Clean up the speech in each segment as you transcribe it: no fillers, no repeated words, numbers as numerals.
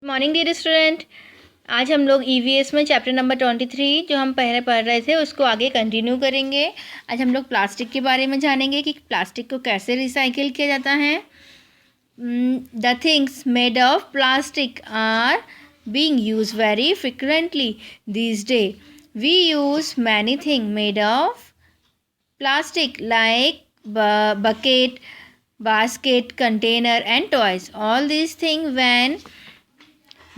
Morning dear student. आज हम लोग ईवीएस में चैप्टर नंबर 23 जो हम पहले पढ़ रहे थे उसको आगे कंटिन्यू करेंगे। आज हम लोग प्लास्टिक के बारे में जानेंगे कि प्लास्टिक को कैसे रिसाइकिल किया जाता है। The things made of plastic are being used very frequently these days. We use many things made of plastic like bucket, basket, container and toys. All these things when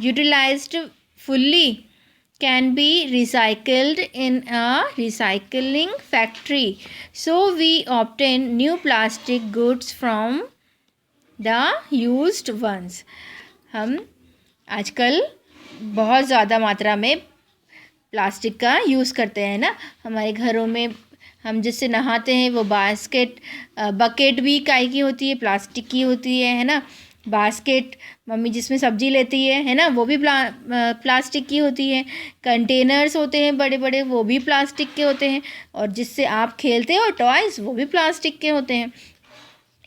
utilized fully can be recycled in a recycling factory. So we obtain new plastic goods from the used ones. हम आजकल बहुत ज़्यादा मात्रा में plastic का use करते हैं ना। हमारे घरों में हम जिससे नहाते हैं वो बकेट भी काई की होती है, प्लास्टिक की होती है ना। बास्केट मम्मी जिसमें सब्जी लेती है ना, वो भी प्लास्टिक की होती है। कंटेनर्स होते हैं बड़े बड़े, वो भी प्लास्टिक के होते हैं। और जिससे आप खेलते हो टॉयज़, वो भी प्लास्टिक के होते हैं।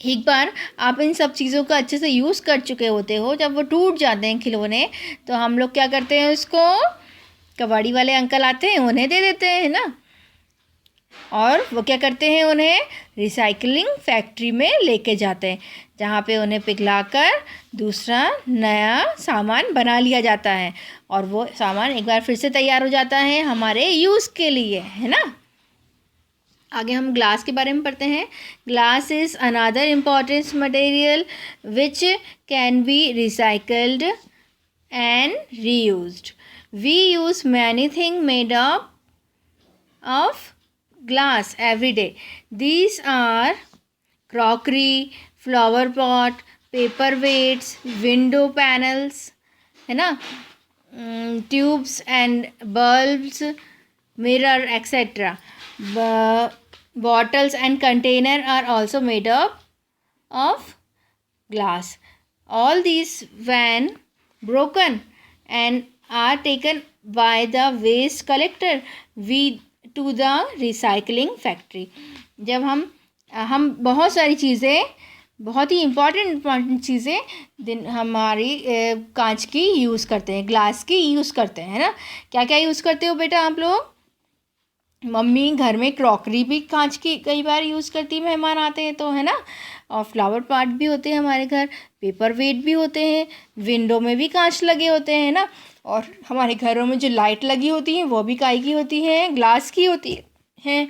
एक बार आप इन सब चीज़ों का अच्छे से यूज़ कर चुके होते हो, जब वो टूट जाते हैं खिलौने, तो हम लोग क्या करते हैं, उसको कबाड़ी वाले अंकल आते हैं उन्हें दे देते हैं ना। और वो क्या करते हैं, उन्हें रिसाइकलिंग फैक्ट्री में लेके जाते हैं, जहाँ पे उन्हें पिघलाकर दूसरा नया सामान बना लिया जाता है। और वो सामान एक बार फिर से तैयार हो जाता है हमारे यूज़ के लिए, है ना। आगे हम ग्लास के बारे में पढ़ते हैं। Glass is another important material which can be recycled and reused. We use many thing made of glass every day. These are crockery, flower pot, paperweights, window panels, है ना, tubes and bulbs, mirror, etc. Bottles and container are also made up of glass. All these when broken and are taken by the waste collector to the recycling factory. जब हम बहुत सारी चीज़ें, बहुत ही important चीज़ें हमारी कांच की यूज़ करते हैं, ग्लास की यूज़ करते हैं ना। क्या क्या यूज़ करते हो बेटा आप लोग? मम्मी घर में क्रॉकरी भी कांच की कई बार यूज़ करती, मेहमान आते हैं तो, है ना। और फ्लावर पॉट भी होते हैं हमारे घर, पेपर वेट भी होते हैं, विंडो में भी कांच लगे होते हैं ना। और हमारे घरों में जो लाइट लगी होती हैं वो भी काई की होती हैं, ग्लास की होती हैं।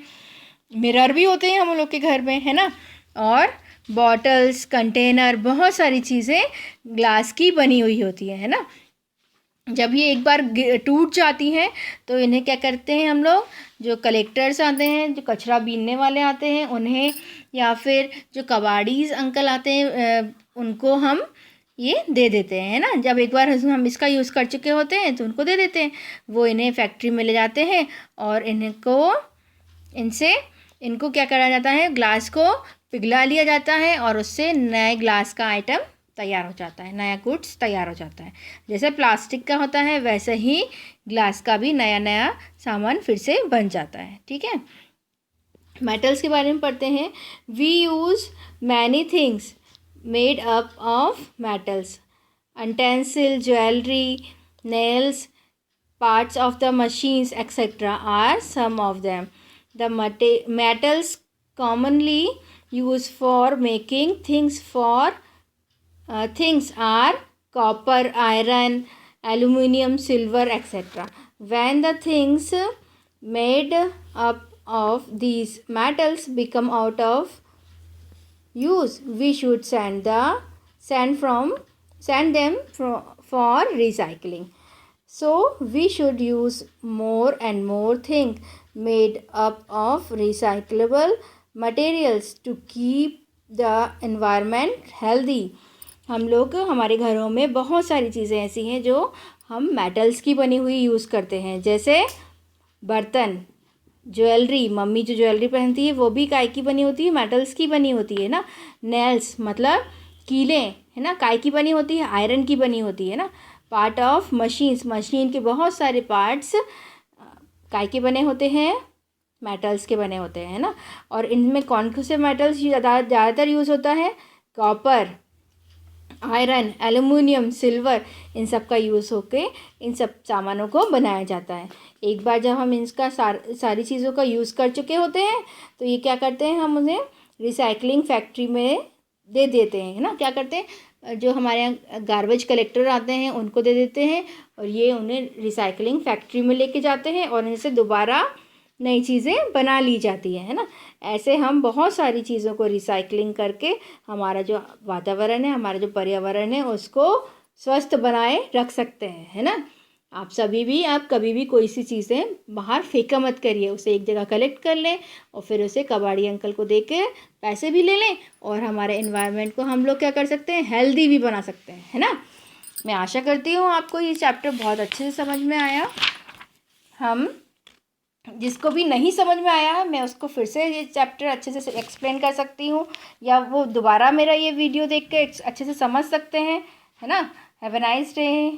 मिरर भी होते हैं हम लोग के घर में, है ना। और बॉटल्स, कंटेनर, बहुत सारी चीज़ें ग्लास की बनी हुई होती है ना। जब ये एक बार टूट जाती हैं तो इन्हें क्या करते हैं हम लोग, जो कलेक्टर्स आते हैं, जो कचरा बीनने वाले आते हैं उन्हें, या फिर जो कबाड़ीज़ अंकल आते हैं उनको हम ये दे देते हैं ना। जब एक बार हम इसका यूज़ कर चुके होते हैं तो उनको दे देते हैं, वो इन्हें फैक्ट्री में ले जाते हैं और इनको क्या करा जाता है, ग्लास को पिघला लिया जाता है और उससे नए ग्लास का आइटम तैयार हो जाता है, नया गुड्स तैयार हो जाता है। जैसे प्लास्टिक का होता है वैसे ही ग्लास का भी नया नया सामान फिर से बन जाता है, ठीक है। मेटल्स के बारे में पढ़ते हैं। We use many things made up of metals. Utensil, jewelry, nails, parts of the machines, etc. are some of them. The metals commonly used for making things are copper, iron, aluminium, silver, etc. When the things made up of these metals become out of use, we should send them for recycling. So we should use more and more things made up of recyclable materials to keep the environment healthy. हम लोग हमारे घरों में बहुत सारी चीज़ें ऐसी हैं जो हम मेटल्स की बनी हुई यूज़ करते हैं, जैसे बर्तन, ज्वेलरी, मम्मी जो ज्वेलरी पहनती है वो भी काई की बनी होती है, मेटल्स की बनी होती है ना। नेल्स मतलब कीलें, है ना, काई की बनी होती है, आयरन की बनी होती है ना। पार्ट ऑफ मशीन के बहुत सारे पार्ट्स काई के बने होते हैं, मेटल्स के बने होते हैं ना। और इनमें कौन से मेटल्स ज़्यादातर यूज़ होता है? कॉपर, आयरन, एल्युमिनियम, सिल्वर, इन सब का यूज़ होके इन सब सामानों को बनाया जाता है। एक बार जब हम इसका सारी चीज़ों का यूज़ कर चुके होते हैं तो ये क्या करते हैं, हम उन्हें रिसाइकलिंग फैक्ट्री में दे देते हैं, है ना। क्या करते हैं, जो हमारे यहाँ गार्बेज कलेक्टर आते हैं उनको दे देते हैं और ये उन्हें रिसाइकलिंग फैक्ट्री में लेके जाते हैं और इनसे दोबारा नई चीज़ें बना ली जाती है ना। ऐसे हम बहुत सारी चीज़ों को रिसाइकलिंग करके हमारा जो वातावरण है, हमारा जो पर्यावरण है, उसको स्वस्थ बनाए रख सकते हैं, है ना। आप सभी भी, आप कभी भी कोई सी चीज़ें बाहर फेंका मत करिए, उसे एक जगह कलेक्ट कर लें और फिर उसे कबाड़ी अंकल को दे के पैसे भी ले लें और हमारे एनवायरनमेंट को हम लोग क्या कर सकते हैं, हेल्दी भी बना सकते हैं, है ना। मैं आशा करती हूँ आपको ये चैप्टर बहुत अच्छे से समझ में आया। हम जिसको भी नहीं समझ में आया है, मैं उसको फिर से ये चैप्टर अच्छे से एक्सप्लेन कर सकती हूँ, या वो दोबारा मेरा ये वीडियो देख के अच्छे से समझ सकते हैं, है ना। Have a nice day.